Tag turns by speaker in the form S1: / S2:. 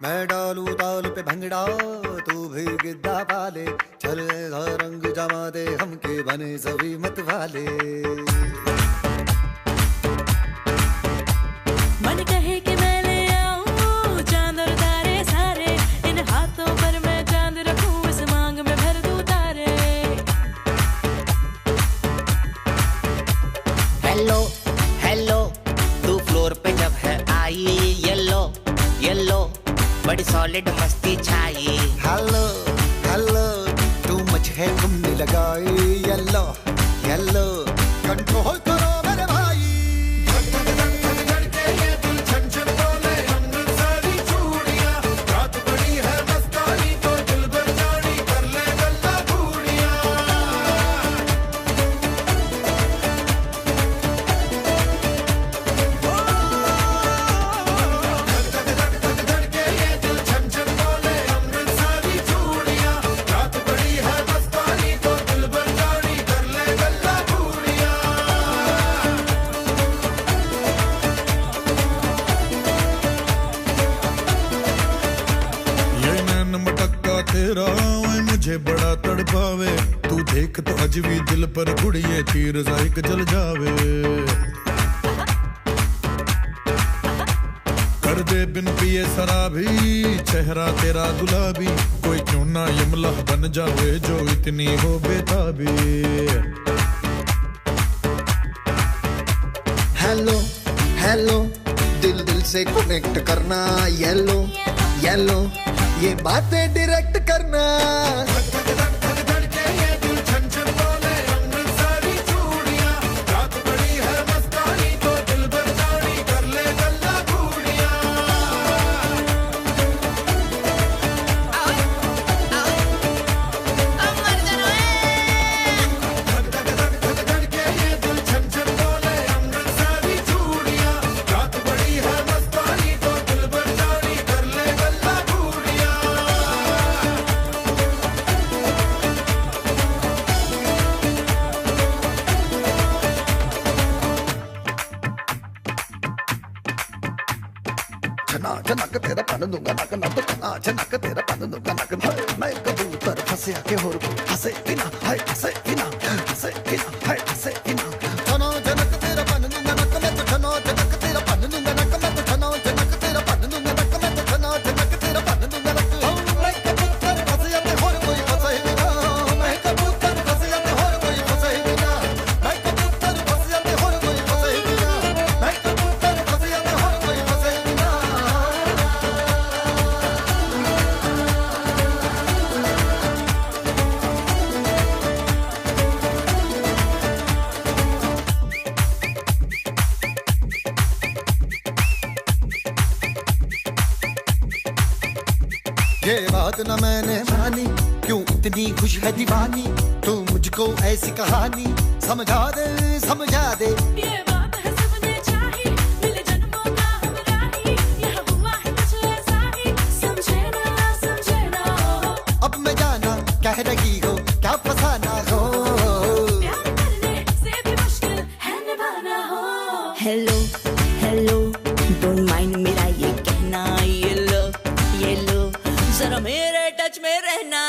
S1: मैं डालू ताल पे भंगड़ा तू भी गिद्दा पाले, चले रंग जमा दे हमके बने सभी मत वाले।
S2: मन कहे कि मैं ले आऊं चांद और तारे सारे, इन हाथों पर मैं चांद रखूं, इस मांग में भर दूं तारे।
S3: हेलो हेलो तू फ्लोर पे जब है आई, येलो येलो बड़ी सॉलिड मस्ती छाई।
S1: हेलो हेलो तू मच है तुमने लगाई, येलो येलो कंट्रोल करो मेरे भाई।
S4: तेरा मुझे बड़ा तड़पावे, तू देख तो अज भी दिल पर गुड़िए तीर जायक जल जावे। कर दे बिन पिए शराबी चेहरा तेरा गुलाबी, कोई क्यों ना यमला बन जावे जो इतनी हो बेताबी।
S1: हेलो हेलो दिल दिल से कनेक्ट करना, येलो येलो ये बातें डायरेक्ट करना। चनाक तेरा पन दूंगा नक ना तो कना, चनाक तेरा पन दूंगा नक ना। मैं कबूतर फंसे आके होर फंसे बिना, हाय फंसे बिना, फंसे बिना, हाय फंसे बिना। चनो चनक तेरा पन दूंगा नक मैं तो, चनो चनक तेरा पन दूंगा नक मैं तो, चनो चनक तेरा पन दूंगा नक मैं तो, चनो चनक तेरा पन दूंगा नक। मैं कबूतर फंसे आके होर कोई फंसे बिना, मैं कबूतर फंसे आके होर कोई फंसे बिना, मैं कबूतर फंसे आके होर कोई फंसे बिना, मैं कबूतर फंसे आके होर कोई फंसे बिना। ये बात न मैंने मानी, क्यों इतनी खुश है दीवानी, तू मुझको ऐसी कहानी समझा दे समझा दे।
S2: ये बात है सबने चाही, मिले जन्मों का हमराही, यह हुआ है कुछ ऐसा ही, समझे ना हो।
S1: अब मैं जाना कह रही हो क्या फसाना हो,
S2: प्यार करने से भी मुश्किल है निभाना हो।
S5: हेलो हेलो डोंट माइंड मेरा ये कहना, ये लो जरा मेरे टच में रहना।